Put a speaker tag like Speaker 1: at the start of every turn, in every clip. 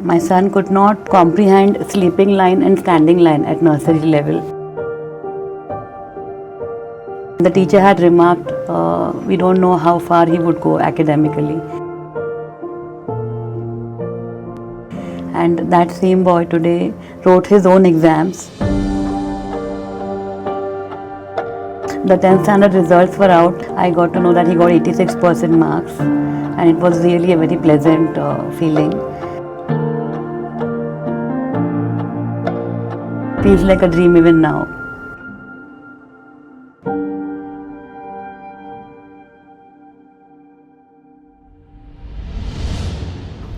Speaker 1: My son could not comprehend sleeping line and standing line at nursery level. The teacher had remarked, we don't know how far he would go academically. And that same boy today wrote his own exams. The 10th standard results were out. I got to know that he got 86% marks, and it was really a very pleasant feeling. Feels like a dream even now.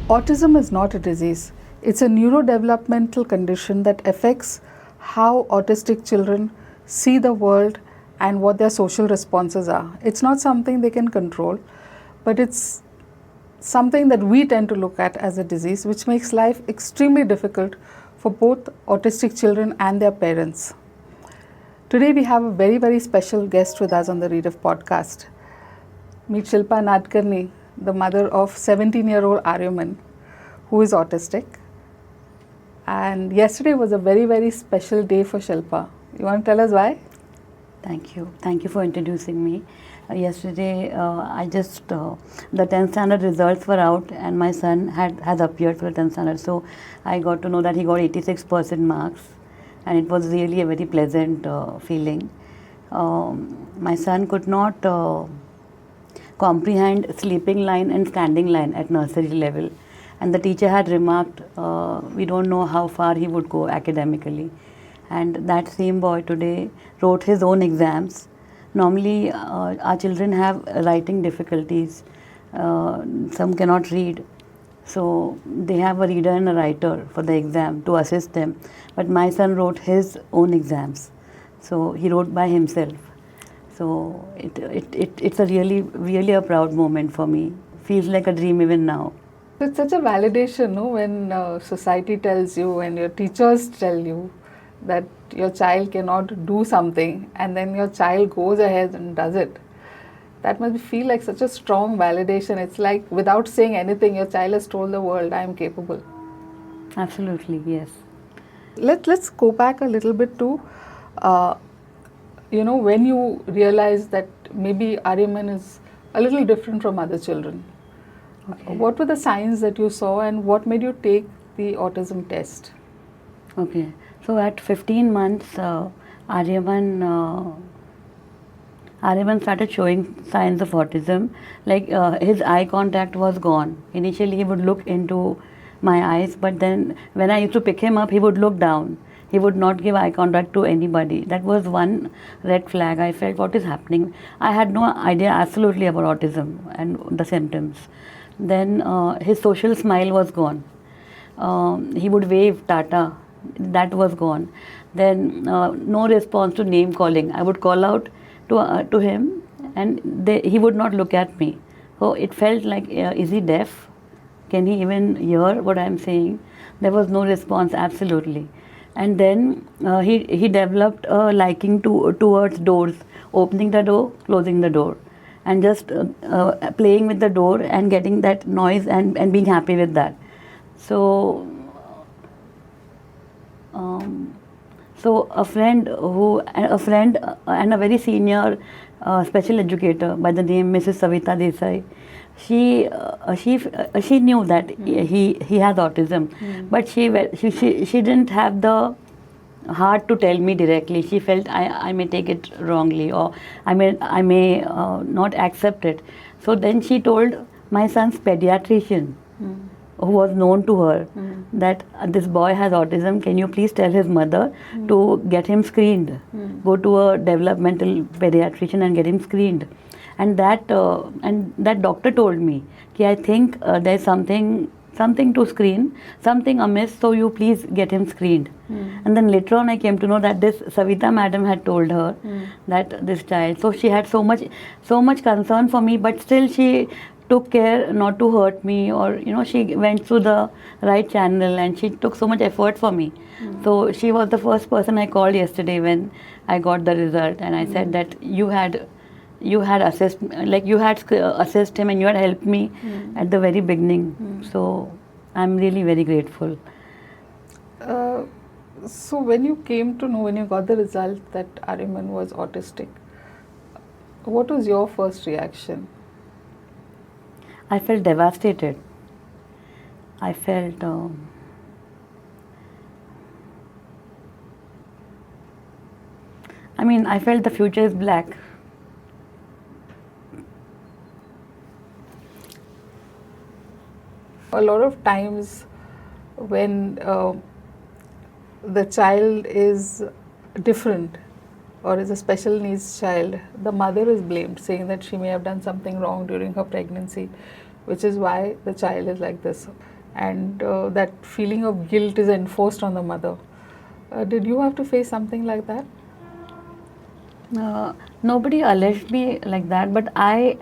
Speaker 2: Autism is not a disease. It's a neurodevelopmental condition that affects how autistic children see the world and what their social responses are. It's not something they can control, but it's something that we tend to look at as a disease, which makes life extremely difficult for both autistic children and their parents. Today we have a very, very special guest with us on the Rewrote podcast. Meet Shilpa Nadkarni, the mother of 17-year-old Aryaman, who is autistic. And yesterday was a very, very special day for Shilpa. You want to tell us why?
Speaker 1: Thank you. Thank you for introducing me. Yesterday, the 10th standard results were out, and my son has appeared for the 10th standard. So I got to know that he got 86% marks, and it was really a very pleasant feeling. My son could not comprehend sleeping line and standing line at nursery level, and the teacher had remarked, we don't know how far he would go academically. And that same boy today wrote his own exams. Normally, our children have writing difficulties. Some cannot read. So they have a reader and a writer for the exam to assist them. But my son wrote his own exams. So he wrote by himself. So it's a really a proud moment for me. Feels like a dream even now.
Speaker 2: It's such a validation, no? When society tells you and your teachers tell you that your child cannot do something, and then your child goes ahead and does it. That must feel like such a strong validation. It's like without saying anything, your child has told the world, I am capable.
Speaker 1: Absolutely, yes.
Speaker 2: Let's go back a little bit to, when you realize that maybe Aryaman is a little different from other children.
Speaker 1: Okay.
Speaker 2: What were the signs that you saw, and what made you take the autism test?
Speaker 1: Okay. So at 15 months, Aryaman started showing signs of autism. Like his eye contact was gone. Initially, he would look into my eyes, but then when I used to pick him up, he would look down. He would not give eye contact to anybody. That was one red flag. I felt, what is happening? I had no idea absolutely about autism and the symptoms. Then his social smile was gone. He would wave Tata. That was gone. Then no response to name calling. I would call out to him, and he would not look at me. So it felt like, is he deaf? Can he even hear what I am saying? There was no response, absolutely. And then he developed a liking towards doors, opening the door, closing the door, and just playing with the door and getting that noise and being happy with that. So a friend and a very senior special educator by the name Mrs. Savita Desai, she knew that he has autism, but she didn't have the heart to tell me directly. She felt I may take it wrongly, or I may not accept it. So then she told my son's pediatrician, who was known to her, that this boy has autism. Can you please tell his mother to get him screened? Go to a developmental pediatrician and get him screened. And that doctor told me, I think there's something to screen, something amiss, so you please get him screened. And then later on I came to know that this Savita madam had told her that this child. So she had so much concern for me, but still she took care not to hurt me, or she went through the right channel, and she took so much effort for me. So she was the first person I called yesterday when I got the result, and I said that you had assessed him, and you had helped me at the very beginning. So I'm really very grateful.
Speaker 2: Uh, so when you came to know, when you got the result that Aryaman was autistic, what was your first reaction?
Speaker 1: I felt devastated. I felt I felt the future is black.
Speaker 2: A lot of times when the child is different or is a special needs child, the mother is blamed, saying that she may have done something wrong during her pregnancy, which is why the child is like this. And that feeling of guilt is enforced on the mother. Did you have to face something like that?
Speaker 1: Nobody alleged me like that, but I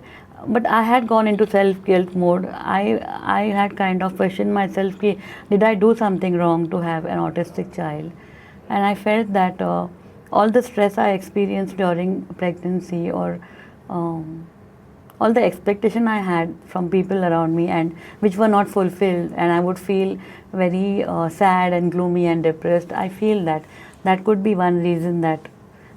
Speaker 1: had gone into self guilt mode. I had kind of questioned myself, ki, did I do something wrong to have an autistic child? And I felt that all the stress I experienced during pregnancy, or all the expectation I had from people around me, and which were not fulfilled, and I would feel very sad and gloomy and depressed. I feel that that could be one reason that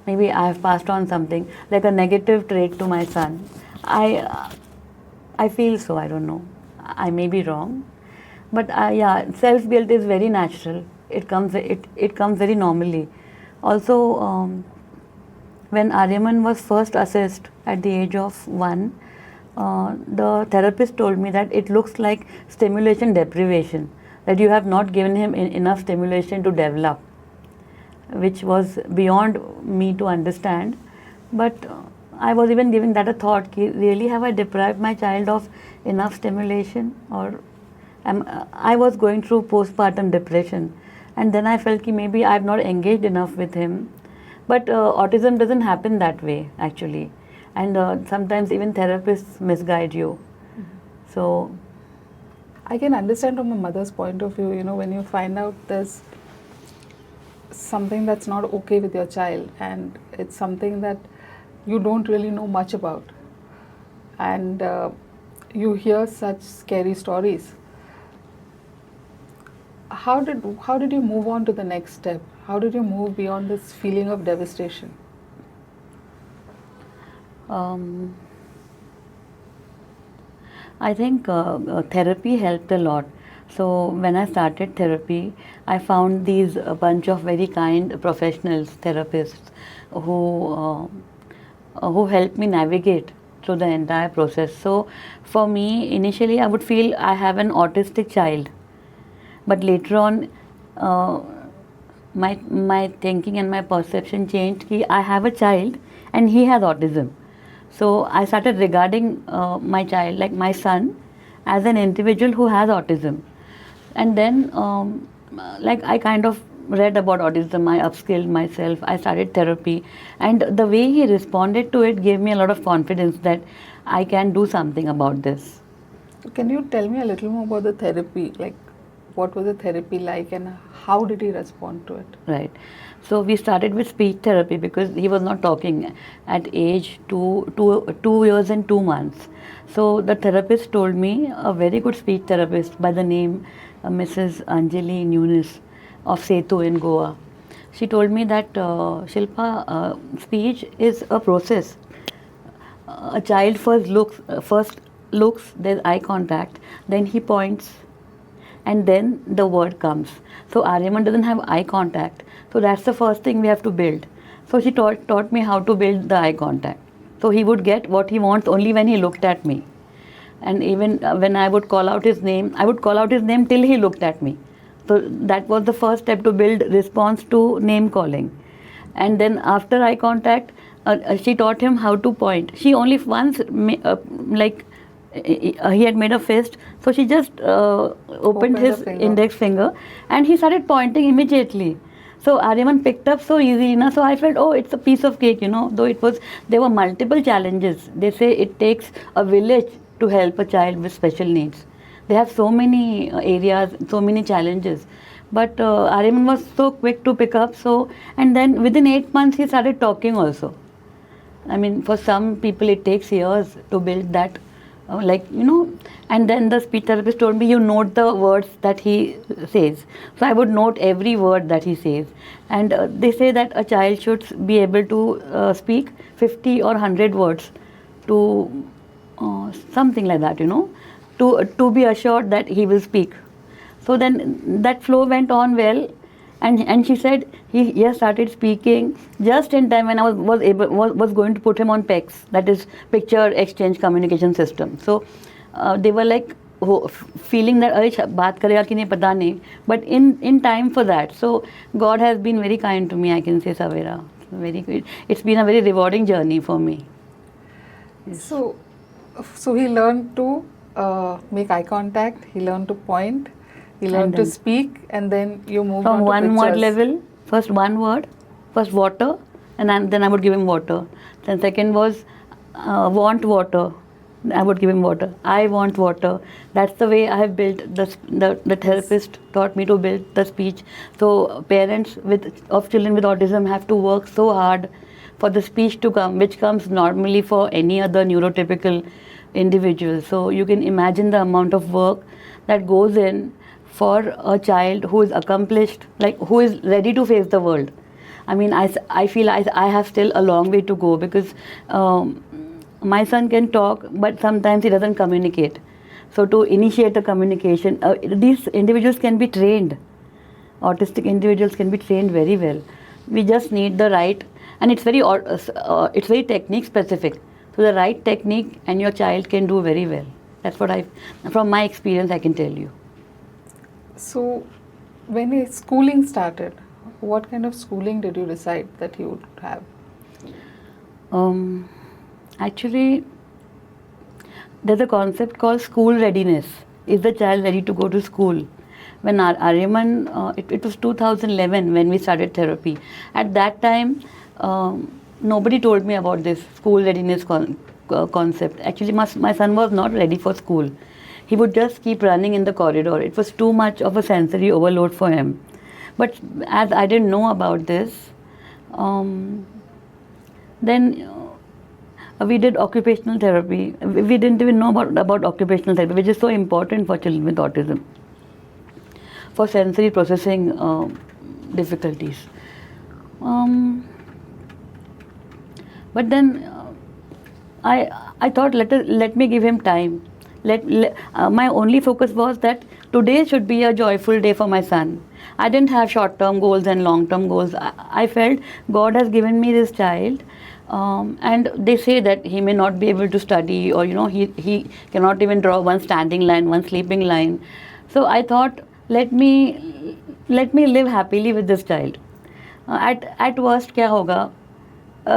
Speaker 1: maybe I have passed on something like a negative trait to my son. I feel so. I don't know. I may be wrong, but yeah, self guilt is very natural. It comes very normally. Also, when Aryaman was first assessed at the age of 1, the therapist told me that it looks like stimulation deprivation, that you have not given him enough stimulation to develop, which was beyond me to understand. But I was even giving that a thought, ki, really have I deprived my child of enough stimulation, or I was going through postpartum depression, and then I felt ki maybe I have not engaged enough with him. But autism doesn't happen that way actually, and sometimes even therapists misguide you. So
Speaker 2: I can understand from a mother's point of view, when you find out there's something that's not okay with your child and it's something that you don't really know much about, and you hear such scary stories. How did you move on to the next step? How did you move beyond this feeling of devastation?
Speaker 1: I think therapy helped a lot. So when I started therapy, I found these a bunch of very kind professionals, therapists, who helped me navigate through the entire process. So for me, initially, I would feel I have an autistic child, but later on, my thinking and my perception changed. Ki I have a child and he has autism. So I started regarding my child, like my son, as an individual who has autism. And then, like I kind of read about autism, I upskilled myself, I started therapy, and the way he responded to it gave me a lot of confidence that I can do something about this.
Speaker 2: Can you tell me a little more about the therapy? Like, what was the therapy like and how did he respond to it?
Speaker 1: Right. So we started with speech therapy because he was not talking at age 2 years and 2 months. So the therapist told me, a very good speech therapist by the name Mrs. Anjali Nunes of Setu in Goa. She told me that Shilpa, speech is a process. A child first looks, there's eye contact, then he points, and then the word comes. So Aryaman doesn't have eye contact. So that's the first thing we have to build. So she taught me how to build the eye contact. So he would get what he wants only when he looked at me. And even when I would call out his name, I would call out his name till he looked at me. So that was the first step to build response to name calling. And then after eye contact, she taught him how to point. She only once, he had made a fist, so she just opened his index finger and he started pointing immediately. So Aryaman picked up so easily, so I felt, oh, it's a piece of cake, though there were multiple challenges. They say it takes a village to help a child with special needs. They have so many areas, so many challenges. But Aryaman was so quick to pick up, and then within 8 months he started talking also. I mean, for some people it takes years to build that like, and then the speech therapist told me, you note the words that he says. So I would note every word that he says. And they say that a child should be able to speak 50 or 100 words to something like that, to be assured that he will speak. So then that flow went on well, and she said he has started speaking just in time when I was going to put him on PECS, that is Picture Exchange Communication System. So they were like feeling that अरे बात करेगा कि नहीं पता नहीं, but in time for that. So God has been very kind to me, I can say, Savera. Very good. It's been a very rewarding journey for me. Yes.
Speaker 2: So he learned to make eye contact. He learned to point. He learned to speak, and then you moved on
Speaker 1: from
Speaker 2: to
Speaker 1: one word
Speaker 2: pictures.
Speaker 1: level. First one word, first water, and then I would give him water. Then second was want water. I would give him water. I want water. That's the way I have built the therapist taught me to build the speech. So parents of children with autism have to work so hard for the speech to come, which comes normally for any other neurotypical individual. So you can imagine the amount of work that goes in for a child who is accomplished, like who is ready to face the world. I mean, I feel I have still a long way to go, because my son can talk, but sometimes he doesn't communicate. So to initiate a communication, these individuals can be trained. Autistic individuals can be trained very well. We just need the right, and it's very technique specific. So the right technique, and your child can do very well. That's what from my experience, I can tell you.
Speaker 2: So, when his schooling started, what kind of schooling did you decide that he would have?
Speaker 1: Actually, there's a concept called school readiness. Is the child ready to go to school? When Aryaman, it was 2011 when we started therapy. At that time, nobody told me about this school readiness concept. Actually, my son was not ready for school. He would just keep running in the corridor. It was too much of a sensory overload for him. But as I didn't know about this, then we did occupational therapy. We didn't even know about occupational therapy, which is so important for children with autism, for sensory processing difficulties. But then I thought, let me give him time. My only focus was that today should be a joyful day for my son. I didn't have short-term goals and long-term goals. I felt God has given me this child, and they say that he may not be able to study, or he cannot even draw one standing line, one sleeping line. So I thought, let me live happily with this child. At worst, kya hoga?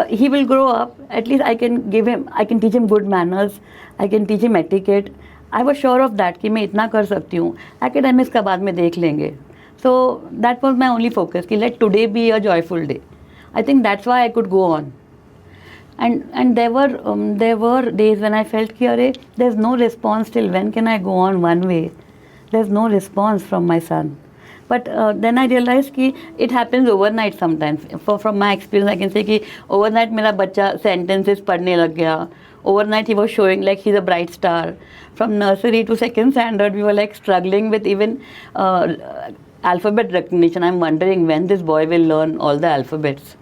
Speaker 1: He will grow up. At least I can teach him good manners. I can teach him etiquette. I was sure of that कि मैं इतना कर सकती हूँ. Academics का बाद में देख लेंगे. So that was my only focus. कि let today be a joyful day. I think that's why I could go on. And there were days when I felt कि अरे there's no response. Till when can I go on one way? There's no response from my son. But then I realized कि it happens overnight sometimes. From my experience, I can say कि overnight मेरा बच्चा sentences पढ़ने लग गया. Overnight he was showing like he's a bright star. From nursery to second standard, we were like struggling with even alphabet recognition. I'm wondering when this boy will learn all the alphabets.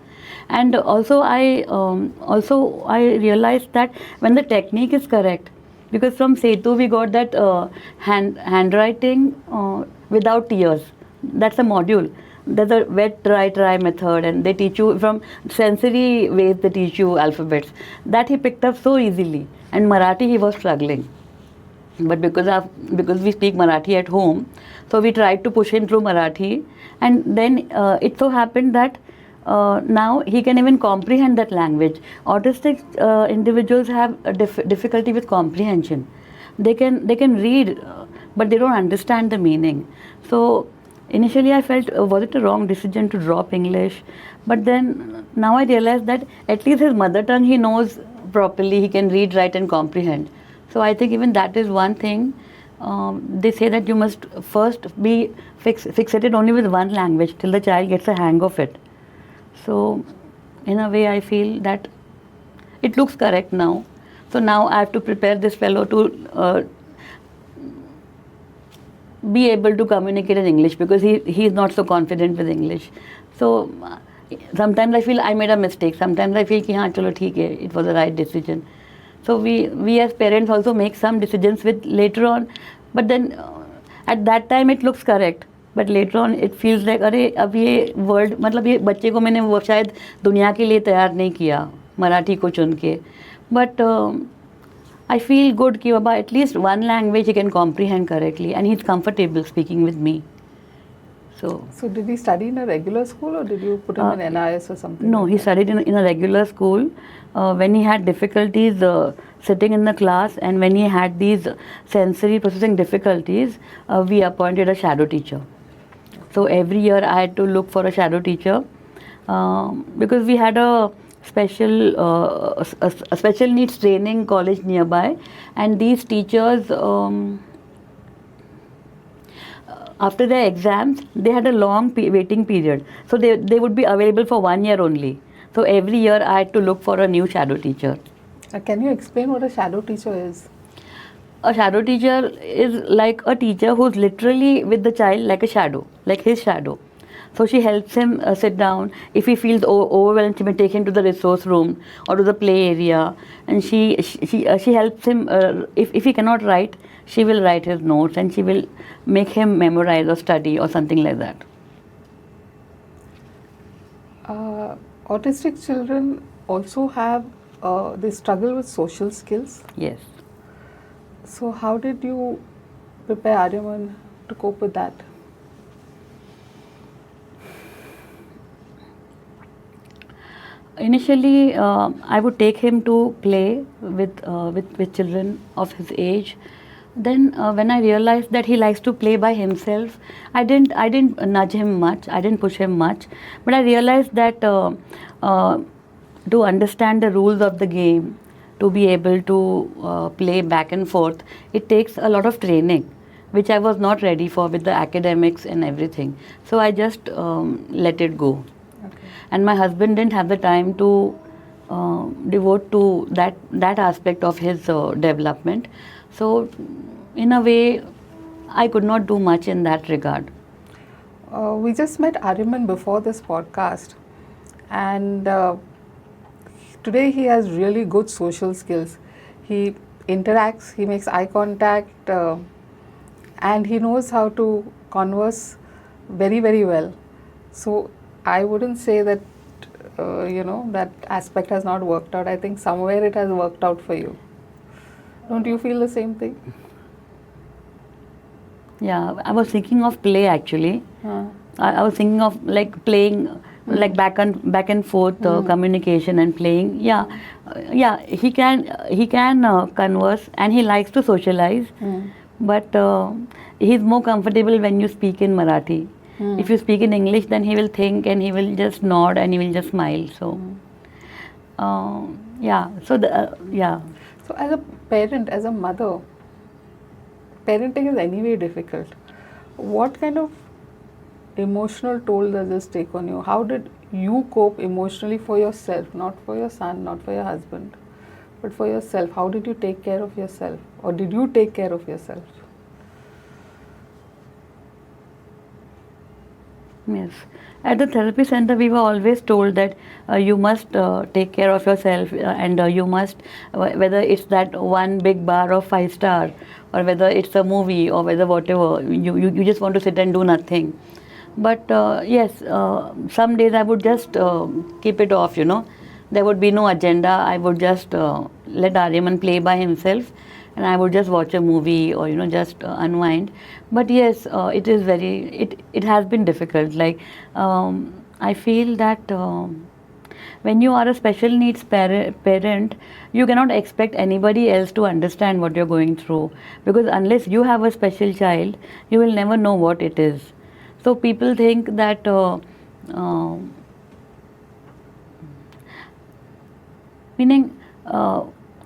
Speaker 1: And also I realized that when the technique is correct, because from Setu we got that handwriting without tears. That's a module. There's a wet, dry, try method, and they teach you from sensory ways. They teach you alphabets. That he picked up so easily. And Marathi he was struggling, but because we speak Marathi at home, so we tried to push him through Marathi, and then it so happened that now he can even comprehend that language. Autistic individuals have a difficulty with comprehension. They can read, but they don't understand the meaning. So initially I felt, was it a wrong decision to drop English? But then now I realize that at least his mother tongue he knows properly. He can read, write and comprehend. So I think even that is one thing. They say that you must first be fixated only with one language till the child gets a hang of it. So in a way I feel that it looks correct now. So now I have to prepare this fellow to be able to communicate in English, because he is not so confident with English. So sometimes I feel I made a mistake. Sometimes I feel कि हाँ चलो ठीक है, it was the right decision. So we as parents also make some decisions with later on, but then at that time it looks correct. But later on it feels like अरे अब ये word मतलब ये बच्चे को मैंने वो शायद दुनिया के लिए तैयार नहीं किया मराठी को चुन के. But I feel good कि बाबा at least one language he can comprehend correctly and he's comfortable speaking with me.
Speaker 2: So did he study in a regular school, or did you put him in NIS or something?
Speaker 1: No, he studied in a regular school. When he had difficulties sitting in the class, and when he had these sensory processing difficulties, we appointed a shadow teacher. So every year I had to look for a shadow teacher, because we had a special needs training college nearby, and these teachers after their exams they had a long waiting period, so they would be available for 1 year only. So every year I had to look for a new shadow teacher.
Speaker 2: Can you explain what a shadow teacher is?
Speaker 1: A shadow teacher is like a teacher who's literally with the child like a shadow, like his shadow. So she helps him sit down. If he feels overwhelmed, she may take him to the resource room or to the play area, and she helps him. If he cannot write, she will write his notes, and she will make him memorize or study or something like that.
Speaker 2: Autistic children also have they struggle with social skills.
Speaker 1: Yes.
Speaker 2: So how did you prepare Aryaman to cope with that?
Speaker 1: Initially, I would take him to play with children of his age. Then, when I realized that he likes to play by himself, I didn't nudge him much. I didn't push him much. But I realized that to understand the rules of the game, to be able to play back and forth, it takes a lot of training, which I was not ready for with the academics and everything. So I just let it go. And my husband didn't have the time to devote to that aspect of his development. So in a way, I could not do much in that regard.
Speaker 2: We just met Aryaman before this podcast, and today he has really good social skills. He interacts, he makes eye contact, and he knows how to converse very, very well. So I wouldn't say that that aspect has not worked out. I think somewhere it has worked out for you. Don't you feel the same thing?
Speaker 1: Yeah, I was thinking of play actually. I was thinking of like playing, like back and forth communication and playing. Yeah, he can converse, and he likes to socialize. But he's more comfortable when you speak in Marathi. If you speak in English, then he will think and he will just nod and he will just smile. So, yeah. So
Speaker 2: So as a parent, as a mother, parenting is anyway difficult. What kind of emotional toll does this take on you? How did you cope emotionally for yourself, not for your son, not for your husband, but for yourself? How did you take care of yourself, or did you take care of yourself?
Speaker 1: Yes. At the therapy center, we were always told that you must take care of yourself, and you must, whether it's that one big bar of 5 star, or whether it's a movie, or whether whatever, you just want to sit and do nothing. But yes, some days I would just keep it off, There would be no agenda. I would just let Aryaman play by himself, and I would just watch a movie or just unwind. But yes, it is it has been difficult. Like I feel that when you are a special needs parent, you cannot expect anybody else to understand what you're going through, because unless you have a special child, you will never know what it is. So people think that meaning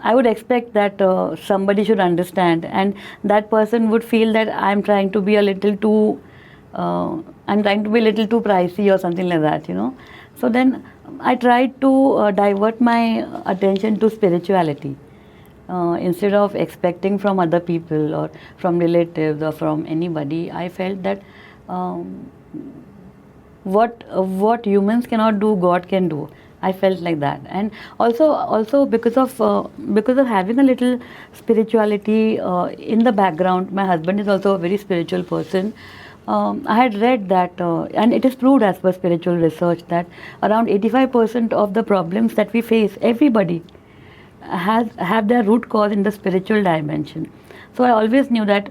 Speaker 1: I would expect that somebody should understand, and that person would feel that I'm trying to be a little too pricey or something like that, So then I tried to divert my attention to spirituality. instead of expecting from other people or from relatives or from anybody, I felt that what humans cannot do, God can do. I felt like that. And also because of having a little spirituality in the background. My husband is also a very spiritual person. I had read that, and it is proved as per spiritual research, that around 85% of the problems that we face, everybody have their root cause in the spiritual dimension. So I always knew that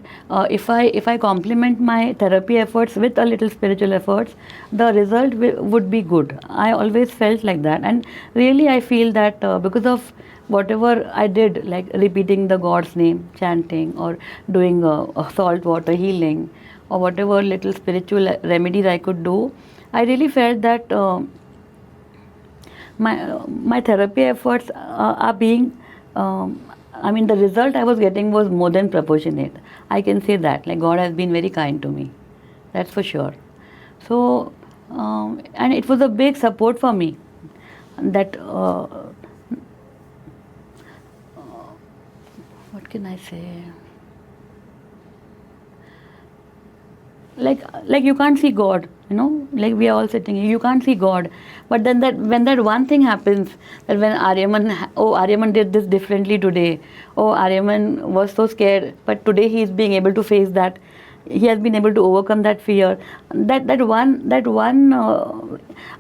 Speaker 1: if I complement my therapy efforts with a little spiritual efforts, the result would be good. I always felt like that, and really I feel that because of whatever I did, like repeating the God's name, chanting, or doing a salt water healing, or whatever little spiritual remedies I could do, I really felt that my therapy efforts are being I mean, the result I was getting was more than proportionate. I can say that, like, God has been very kind to me, that's for sure. So and it was a big support for me, that what can I say, like you can't see God, like we are all sitting here, you can't see God, but then when that one thing happens, that when Aryaman did this differently today, Aryaman was so scared, but today he is being able to face that, he has been able to overcome that fear, that one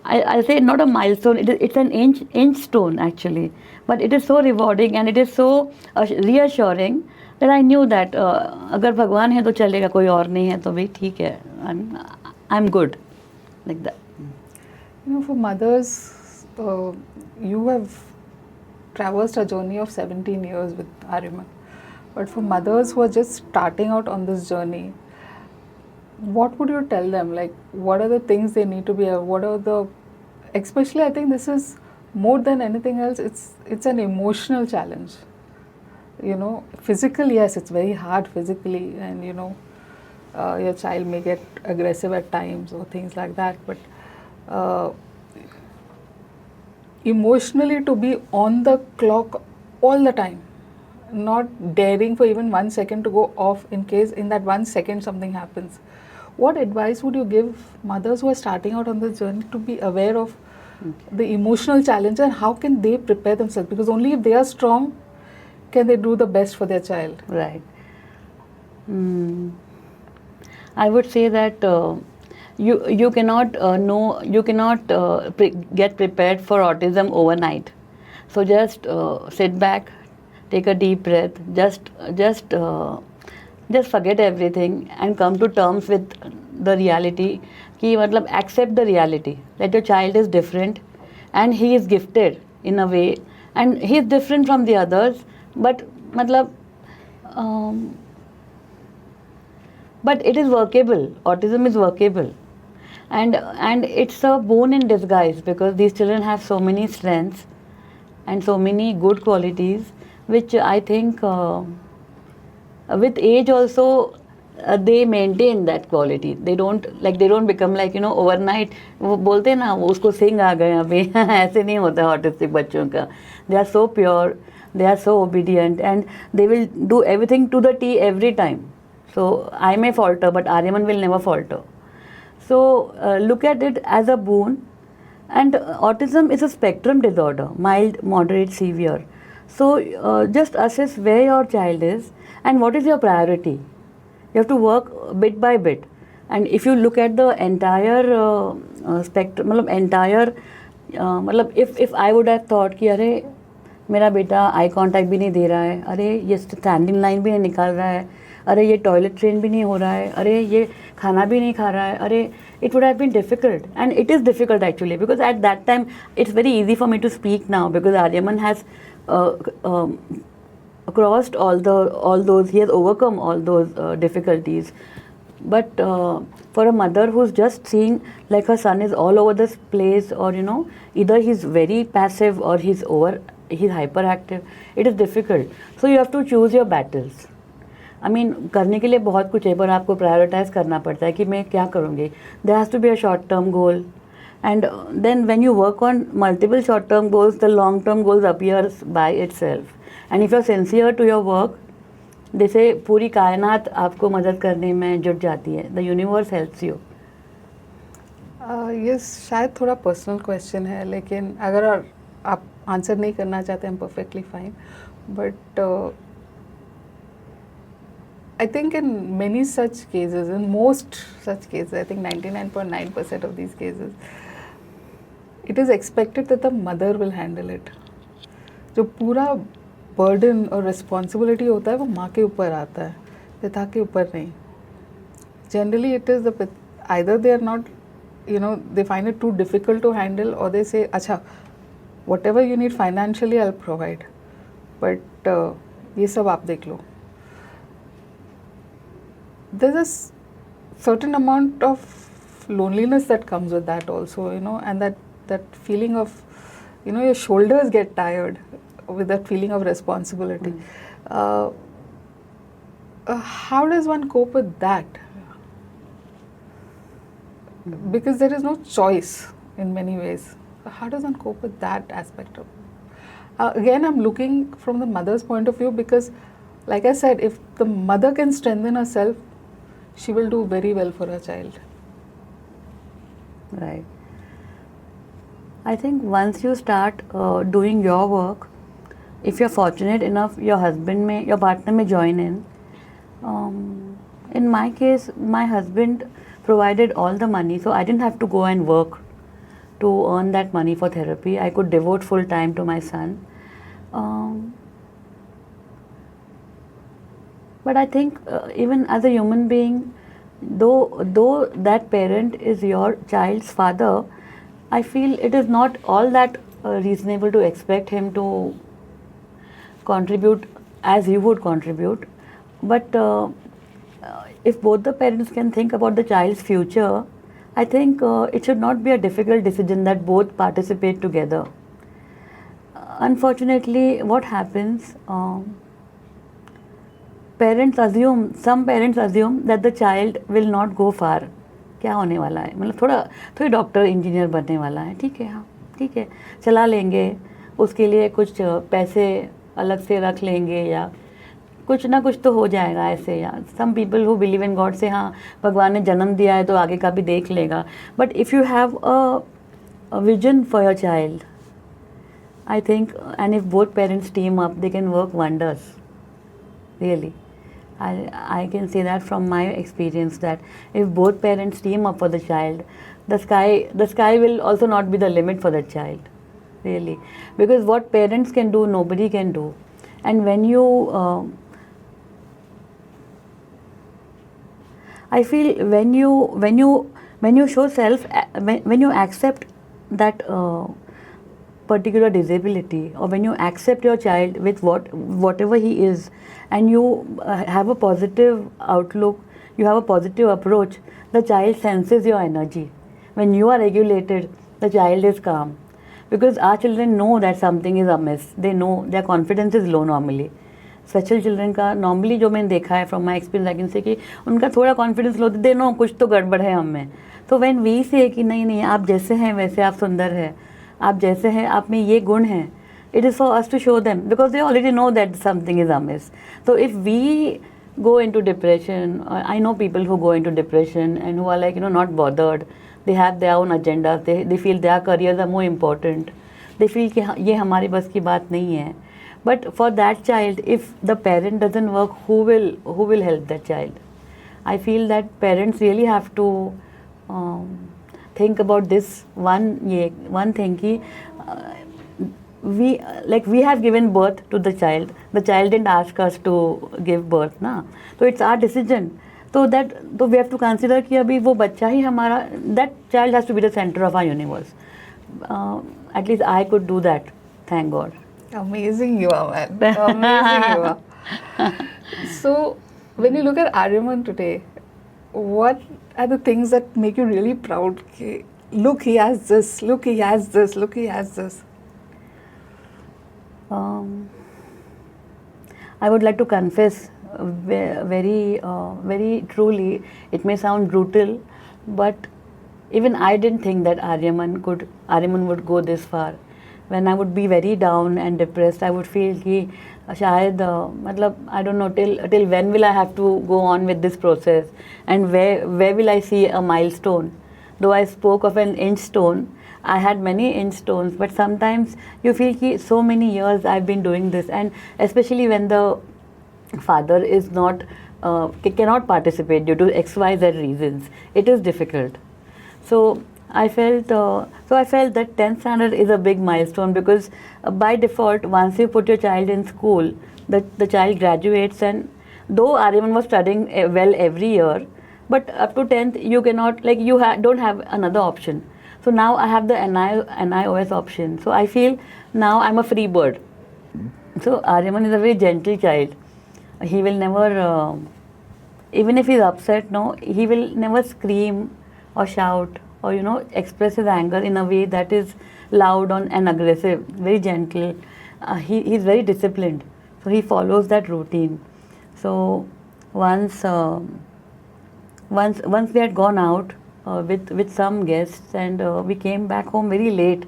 Speaker 1: I'll say not a milestone, it's an inch stone actually, but it is so rewarding and it is so reassuring, that I knew that अगर भगवान है तो चलेगा, कोई और नहीं है तो भाई ठीक है, I'm good, like that.
Speaker 2: For mothers, you have traversed a journey of 17 years with Aryaman. But for mothers who are just starting out on this journey, what would you tell them? Like, what are the things they need to be aware? Especially I think this is more than anything else, it's an emotional challenge. Physical, yes, it's very hard physically, and your child may get aggressive at times or things like that, but emotionally, to be on the clock all the time, not daring for even 1 second to go off in case in that 1 second something happens. What advice would you give mothers who are starting out on this journey to be aware of the emotional challenge, and how can they prepare themselves? Because only if they are strong can they do the best for their child.
Speaker 1: Right. I would say that you cannot get prepared for autism overnight. So just sit back, take a deep breath, just forget everything and come to terms with the reality. कि मतलब accept the reality that your child is different and he is gifted in a way, and he is different from the others, but मतलब but it is workable. Autism is workable, and it's a boon in disguise, because these children have so many strengths and so many good qualities, which I think with age also they maintain that quality. They don't become like overnight. वो बोलते हैं ना, वो उसको सिंग आ गए अभी ऐसे नहीं होता ऑटिस्टिक बच्चों का. They are so pure, they are so obedient, and they will do everything to the T every time. So I may falter, but Aryaman will never falter. So look at it as a boon. And autism is a spectrum disorder, mild, moderate, severe. So just assess where your child is and what is your priority. You have to work bit by bit. And if you look at the entire spectrum, if I would have thought कि अरे मेरा बेटा eye contact भी नहीं दे रहा है, अरे ये स्टैंडिंग लाइन भी नहीं निकाल रहा है, अरे ये टॉयलेट ट्रेन भी नहीं हो रहा है, अरे ये खाना भी नहीं खा रहा है, अरे it would have been difficult. And it is difficult actually, because at that time it's very easy for me to speak now, because Aryaman has crossed all those, he has overcome all those difficulties. But for a mother who's just seeing like her son is all over this place, or either he's very passive or he's hyperactive, it is difficult. So you have to choose your battles. I mean, करने के लिए बहुत कुछ है, पर आपको prioritise करना पड़ता है कि मैं क्या करूँगी. There has to be a short term goal, and then when you work on multiple short term goals, the long term goals appears by itself. And if you are sincere to your work, जैसे पूरी कायनात आपको मदद करने में जुट जाती है. The universe helps you.
Speaker 2: Yes, शायद थोड़ा पर्सनल क्वेश्चन है, लेकिन अगर आप आंसर नहीं करना चाहते, I am perfectly fine. But I think in many such cases, in most such cases, I think 99.9% of these cases, it is expected that the mother will handle it. जो पूरा burden और responsibility होता है वो माँ के ऊपर आता है, पिता के ऊपर नहीं. Generally it is the either they are not, you know, they find it too difficult to handle, or they say, अच्छा, whatever you need financially I'll provide, but ये सब आप देख लो. There's a certain amount of loneliness that comes with that also, you know, and that feeling of, you know, your shoulders get tired with that feeling of responsibility. How does one cope with that? Because there is no choice in many ways. How does one cope with that aspect of again, I'm looking from the mother's point of view, because like I said, if the mother can strengthen herself, she will do very well for her child.
Speaker 1: Right. I think once you start doing your work, if you're fortunate enough, your partner may join in. In my case, my husband provided all the money, so I didn't have to go and work to earn that money for therapy. I could devote full time to my son. But I think even as a human being, though that parent is your child's father, I feel it is not all that reasonable to expect him to contribute as you would contribute. But if both the parents can think about the child's future, I think it should not be a difficult decision that both participate together. Unfortunately, what happens, some parents assume that the child will not go far. क्या होने वाला है, मतलब थोड़ी doctor engineer बनने वाला है, ठीक है, हाँ ठीक है, चला लेंगे, उसके लिए कुछ पैसे अलग से रख लेंगे, या कुछ ना कुछ तो हो जाएगा ऐसे. Yeah some people who believe in God say, हाँ भगवान ने जन्म दिया है तो आगे का भी देख लेगा. But if you have a vision for your child, I think, and if both parents team up, they can work wonders. Really, I can say that from my experience, that if both parents team up for the child, the sky will also not be the limit for the child. Really, because what parents can do, nobody can do. And when you, I feel when you show when you accept that. Particular disability, or when you accept your child with whatever he is, and you have a positive outlook, you have a positive approach, the child senses your energy. When you are regulated, the child is calm, because our children know that something is amiss. They know their confidence is low normally. Special children का normally जो मैंने देखा है from my experience, I can say कि उनका थोड़ा confidence low, they know कुछ तो गड़बड़ है हम में. So when we say कि नहीं आप जैसे हैं वैसे आप सुंदर है, आप जैसे हैं, आप में ये गुण हैं, it is for us to show them, because they already know that something is amiss. So if we go into depression, I know people who go into depression and who are like, not bothered, they have their own agendas, they feel their careers are more important, they feel कि ये हमारी बस की बात नहीं है. But for that child, if the parent doesn't work, who will help that child? I feel that parents really have to think about this one thing कि we have given birth to the child didn't ask us to give birth ना, so it's our decision. So we have to consider कि अभी वो बच्चा ही हमारा, that child has to be the center of our universe. At least I could do that, thank God.
Speaker 2: Amazing you are, man. Amazing you are. So when you look at Aryaman today, what are the things that make you really proud? Look, he has this, look, he has this, look, he has this.
Speaker 1: I would like to confess very truly, it may sound brutal, but even I didn't think that Aryaman would go this far. When I would be very down and depressed, I would feel कि शायद मतलब I don't know till when will I have to go on with this process, and where will I see a milestone. Though I spoke of an inch stone, I had many inch stones, but sometimes you feel ki so many years I've been doing this, and especially when the father is not cannot participate due to XYZ reasons, it is difficult. So I felt that 10th standard is a big milestone, because by default, once you put your child in school, the child graduates, and though Aryaman was studying well every year, but up to 10th you cannot, like, you don't have another option. So now I have the NIOS option. So I feel now I'm a free bird. So Aryaman is a very gentle child. He will never, even if he's upset, no, he will never scream or shout or express his anger in a way that is loud and aggressive. Very gentle. He's very disciplined, so he follows that routine. So once we had gone out with some guests, and we came back home very late,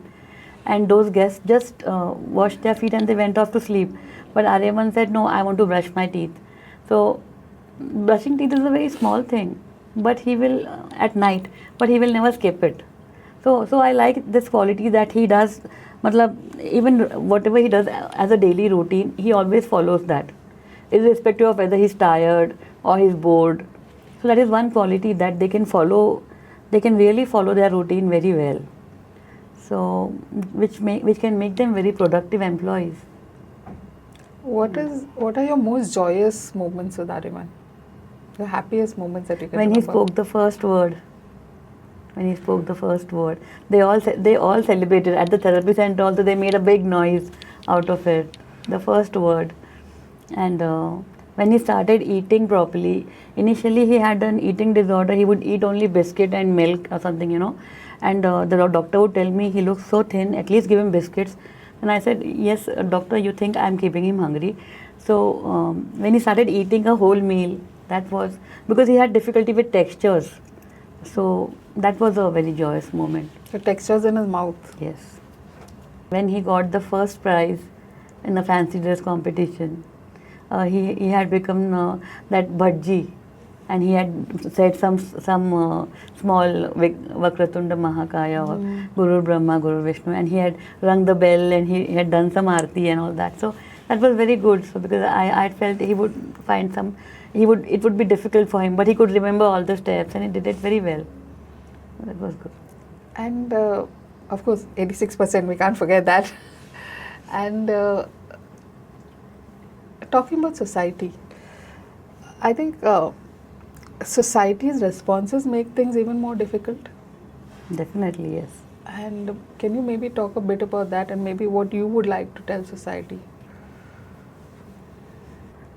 Speaker 1: and those guests just washed their feet and they went off to sleep. But Aryaman said, no, I want to brush my teeth. So brushing teeth is a very small thing, but he will at night, but he will never skip it. So I like this quality that he does. Matlab, even whatever he does as a daily routine, he always follows that, irrespective of whether he's tired or he's bored. So that is one quality that they can follow. They can really follow their routine very well. So which can make them very productive employees.
Speaker 2: What are your most joyous moments with Aryaman? The happiest moments that you can
Speaker 1: When
Speaker 2: remember?
Speaker 1: he spoke the first word. They all celebrated at the therapy center. Also, they made a big noise out of it. The first word. And when he started eating properly, initially he had an eating disorder. He would eat only biscuit and milk or something, And the doctor would tell me, he looks so thin, at least give him biscuits. And I said, yes, doctor, you think I'm keeping him hungry? So when he started eating a whole meal, that was because he had difficulty with textures. So that was a very joyous moment.
Speaker 2: The textures in his mouth.
Speaker 1: Yes. When he got the first prize in the fancy dress competition, he had become that bhajji, and he had said some small Vakratunda Mahakaya or Guru Brahma, Guru Vishnu, and he had rung the bell, and he had done some arti and all that. So that was very good. So because I felt he would find it would be difficult for him, but he could remember all the steps, and he did it very well. That was good.
Speaker 2: And of course, 86%, we can't forget that. And talking about society, I think society's responses make things even more difficult.
Speaker 1: Definitely, yes.
Speaker 2: And can you maybe talk a bit about that, and maybe what you would like to tell society?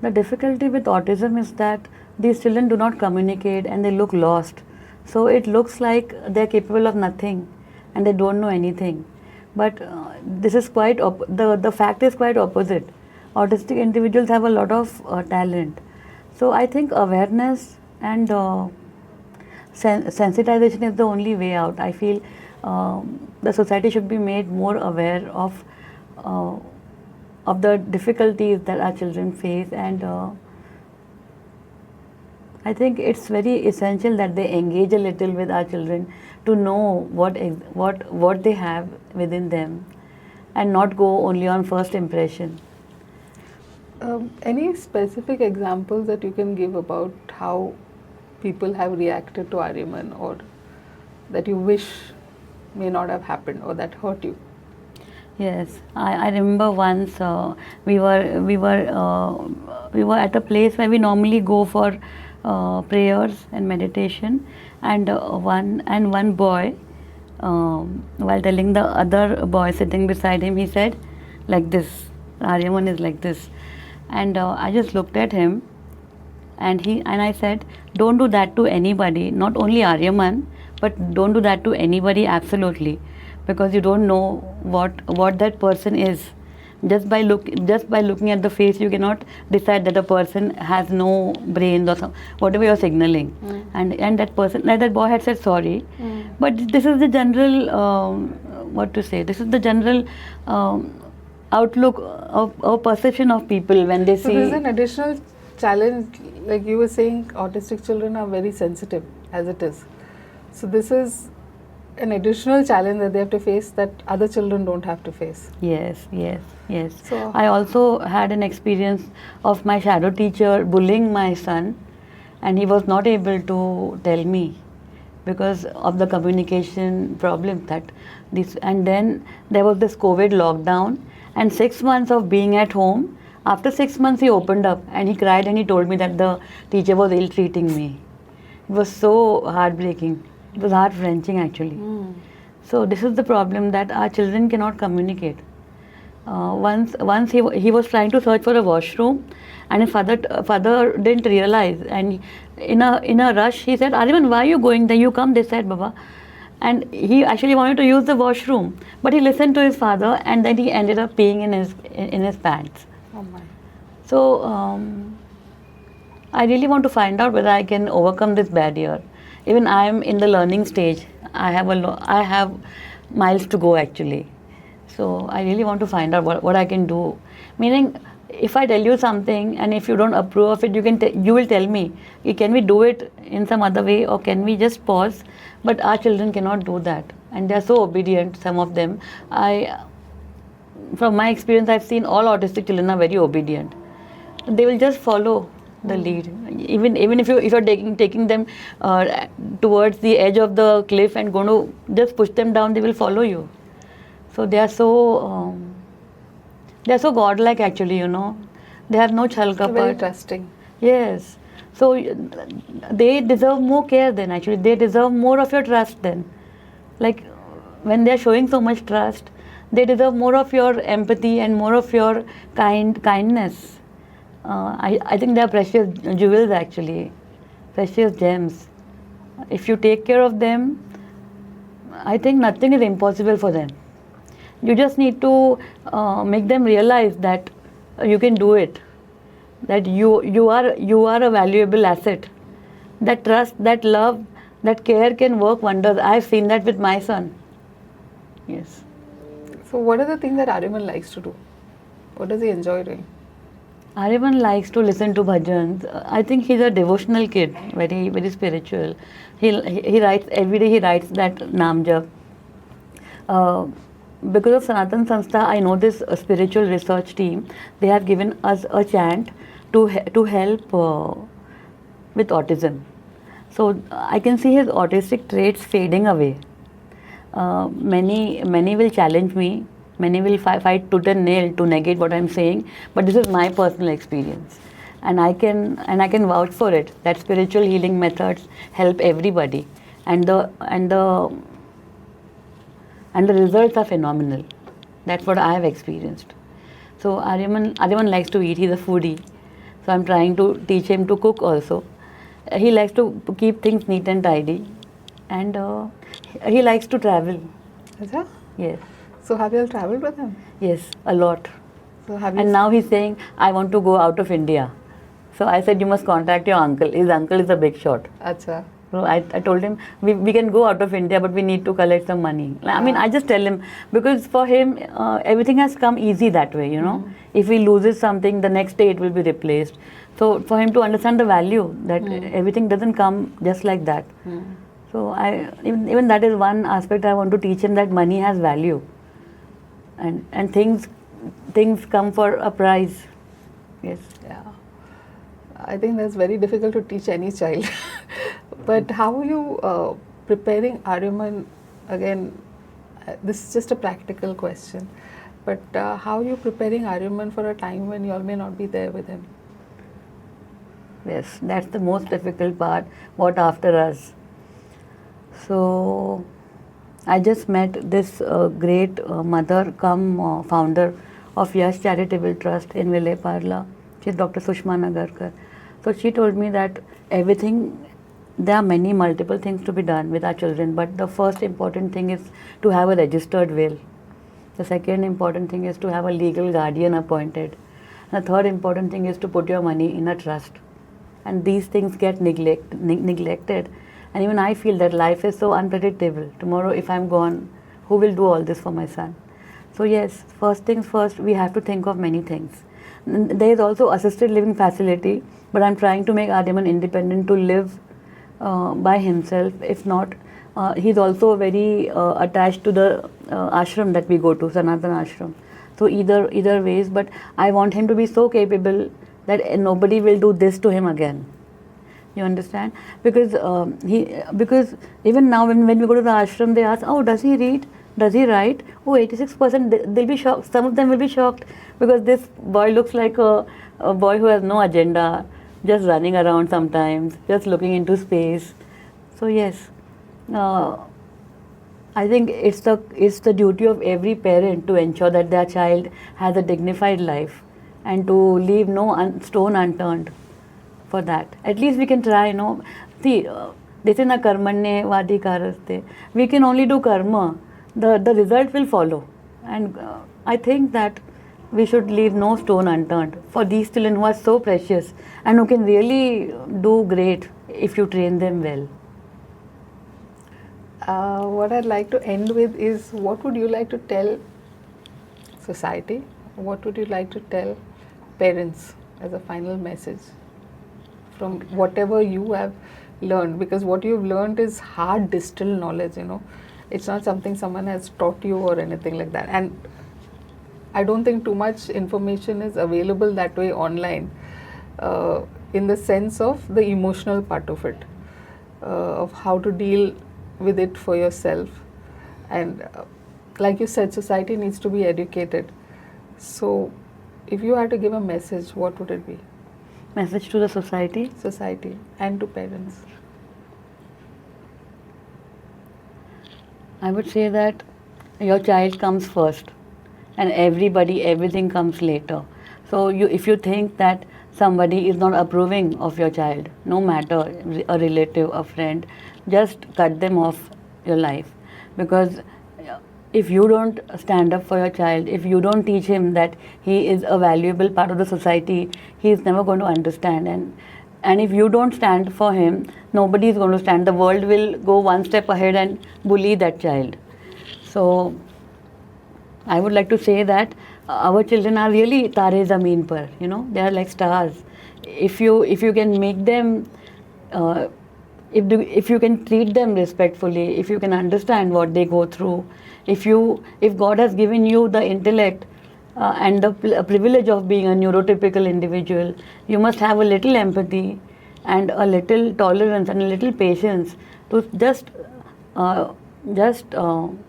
Speaker 1: The difficulty with autism is that these children do not communicate and they look lost. So it looks like they're capable of nothing and they don't know anything. But this is quite the fact is quite opposite. Autistic individuals have a lot of talent. So I think awareness and sensitization is the only way out. I feel the society should be made more aware of the difficulties that our children face, and I think it's very essential that they engage a little with our children to know what they have within them, and not go only on first impression.
Speaker 2: Any specific examples that you can give about how people have reacted to Aryaman, or that you wish may not have happened, or that hurt you?
Speaker 1: Yes, I remember once we were at a place where we normally go for prayers and meditation, and one boy, while telling the other boy sitting beside him, he said like this, Aryaman is like this, and I just looked at him, and I said, don't do that to anybody, not only Aryaman, but don't do that to anybody, absolutely, because you don't know what that person is. Just by looking at the face, you cannot decide that a person has no brains or whatever you're signaling. And that boy had said sorry, but this is the general this is the general outlook or perception of people when they
Speaker 2: So
Speaker 1: see.
Speaker 2: there's an additional challenge, like you were saying, autistic children are very sensitive as it is. So this is an additional challenge that they have to face that other children don't have to face.
Speaker 1: Yes, yes, yes.
Speaker 2: So-
Speaker 1: I also had an experience of my shadow teacher bullying my son, and he was not able to tell me because of the communication problem that this. And then there was this COVID lockdown, and 6 months of being at home. After 6 months, he opened up and he cried and he told me that the teacher was ill-treating me. It was so heartbreaking. It was heart-wrenching actually. So this is the problem, that our children cannot communicate. Once he was trying to search for a washroom, and his father didn't realize, and in a rush he said, "Aryaman, why are you going there? You come this side, Baba." And he actually wanted to use the washroom, but he listened to his father, and then he ended up peeing in his pants.
Speaker 2: Oh my.
Speaker 1: So I really want to find out whether I can overcome this barrier. Even I am in the learning stage. I have miles to go actually. So I really want to find out what I can do. Meaning, if I tell you something and if you don't approve of it, you will tell me. Can we do it in some other way, or can we just pause? But our children cannot do that, and they are so obedient. Some of them, from my experience, I've seen all autistic children are very obedient. They will just follow the lead. Even if you're taking them towards the edge of the cliff and going to just push them down, they will follow you. So they are so godlike actually. They have no chal
Speaker 2: So very
Speaker 1: kapat.
Speaker 2: trusting.
Speaker 1: Yes. So they deserve more care then actually. They deserve more of your trust then. Like when they are showing so much trust, they deserve more of your empathy and more of your kindness. I think they are precious jewels actually, precious gems. If you take care of them, I think nothing is impossible for them. You just need to make them realize that you can do it, that you are a valuable asset. That trust, that love, that care can work wonders. I've seen that with my son. Yes.
Speaker 2: So what are the things that Aryaman likes to do? What does he enjoy doing?
Speaker 1: Aryaman likes to listen to bhajans. I think he's a devotional kid, very very spiritual. He writes every day. He writes that Nam Jap. Because of Sanatan Sanstha, I know this spiritual research team. They have given us a chant to help with autism. So I can see his autistic traits fading away. Many will challenge me. Many will fight tooth and nail to negate what I'm saying. But this is my personal experience, and I can vouch for it. That spiritual healing methods help everybody, and the results are phenomenal. That's what I have experienced. So Aryaman likes to eat. He's a foodie. So I'm trying to teach him to cook also. He likes to keep things neat and tidy, and he likes to travel.
Speaker 2: Acha?
Speaker 1: Yes,
Speaker 2: So have you all traveled with him?
Speaker 1: yes, a lot.
Speaker 2: So have you?
Speaker 1: And now he's saying, I want to go out of India. So I said, you must contact your uncle. His uncle is a big shot.
Speaker 2: Acha.
Speaker 1: So I told him, we can go out of India, but we need to collect some money. I mean, I just tell him, because for him, everything has come easy that way, If he loses something, the next day it will be replaced. So for him to understand the value, that everything doesn't come just like that. So even that is one aspect I want to teach him, that money has value. And things come for a price. Yes.
Speaker 2: Yeah. I think that's very difficult to teach any child. But how are you preparing Aryaman? Again, this is just a practical question. But how are you preparing Aryaman for a time when you all may not be there with him?
Speaker 1: Yes, that's the most difficult part. What after us? So I just met this great mother cum founder of Yash Charitable Trust in Vile Parla. She's Dr. Shilpa Nadkarni. So she told me that there are many multiple things to be done with our children, but the first important thing is to have a registered will. The second important thing is to have a legal guardian appointed. And the third important thing is to put your money in a trust. And these things get neglected. And even I feel that life is so unpredictable. Tomorrow, if I'm gone, who will do all this for my son? So yes, first things first, we have to think of many things. There is also assisted living facility, but I'm trying to make Aryaman independent to live by himself. If not, he's also very attached to the ashram that we go to, Sanatana ashram. So either ways, but I want him to be so capable that nobody will do this to him again. You understand? Because even now when we go to the ashram, they ask, oh, does he read? Does he write? Oh, 86%. They'll be shocked. Some of them will be shocked because this boy looks like a boy who has no agenda, just running around sometimes, just looking into space. So yes, uh, I think it's the duty of every parent to ensure that their child has a dignified life and to leave no stone unturned for that. At least we can try, See, this is na karmanye vadi karaste. We can only do karma. The result will follow. And I think that we should leave no stone unturned for these children who are so precious and who can really do great if you train them well.
Speaker 2: What I'd like to end with is, what would you like to tell society? What would you like to tell parents as a final message from whatever you have learned? Because what you've learned is hard distilled knowledge, It's not something someone has taught you or anything like that. And I don't think too much information is available that way online, in the sense of the emotional part of it, of how to deal with it for yourself. And like you said, society needs to be educated. So if you had to give a message, what would it be?
Speaker 1: Message to the society?
Speaker 2: Society and to parents.
Speaker 1: I would say that your child comes first and everything comes later. So if you think that somebody is not approving of your child, no matter a relative, a friend, just cut them off your life. Because if you don't stand up for your child, if you don't teach him that he is a valuable part of the society, he is never going to understand. And if you don't stand for him, nobody is going to stand. The world will go one step ahead and bully that child. So I would like to say that our children are really tare zameen par, they are like stars. If you can make them, if you can treat them respectfully, if you can understand what they go through, if God has given you the intellect and the privilege of being a neurotypical individual, you must have a little empathy and a little tolerance and a little patience to just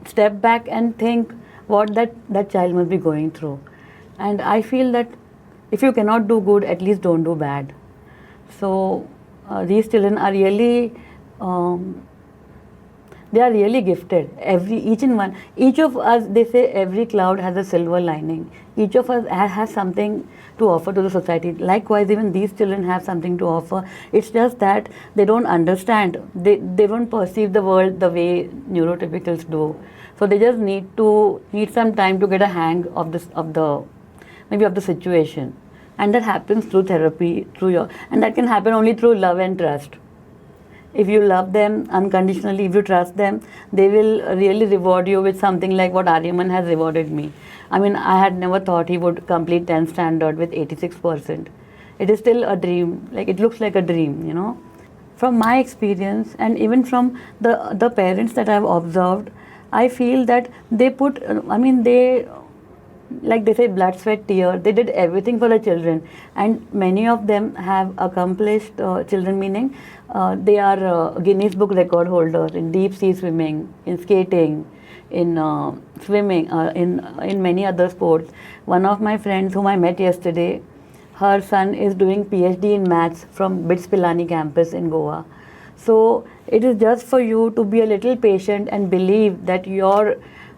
Speaker 1: step back and think what that child must be going through. And I feel that if you cannot do good, at least don't do bad. So these children are really they are really gifted. Each of us, they say every cloud has a silver lining. Each of us has something to offer to the society. Likewise, even these children have something to offer. It's just that they don't understand. They don't perceive the world the way neurotypicals do. So they just need some time to get a hang of the situation. And that happens through therapy, and that can happen only through love and trust. If you love them unconditionally, if you trust them, they will really reward you with something like what Aryaman has rewarded me. I mean, I had never thought he would complete 10th standard with 86%. It is still a dream, it looks like a dream, From my experience and even from the parents that I've observed, I feel that they like they say, blood, sweat, tear. They did everything for the children, and many of them have accomplished children, meaning they are Guinness Book record holders in deep sea swimming, in skating, in swimming, in many other sports. One of my friends whom I met yesterday, her son is doing PhD in maths from BITS Pilani campus in Goa. So it is just for you to be a little patient and believe that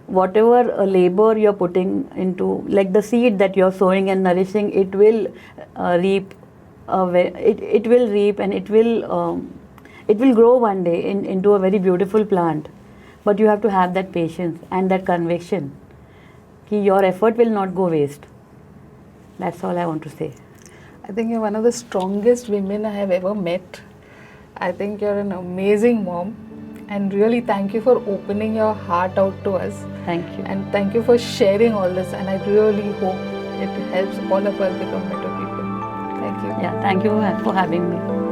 Speaker 1: whatever labor you're putting into, like the seed that you're sowing and nourishing, it will reap. It will reap, and it will grow one day into a very beautiful plant. But you have to have that patience and that conviction that your effort will not go waste. That's all I want to say.
Speaker 2: I think you're one of the strongest women I have ever met. I think you're an amazing mom. And really thank you for opening your heart out to us.
Speaker 1: Thank you.
Speaker 2: And thank you for sharing all this. And I really hope it helps all of us become better people. Thank you.
Speaker 1: Yeah, thank you for having me.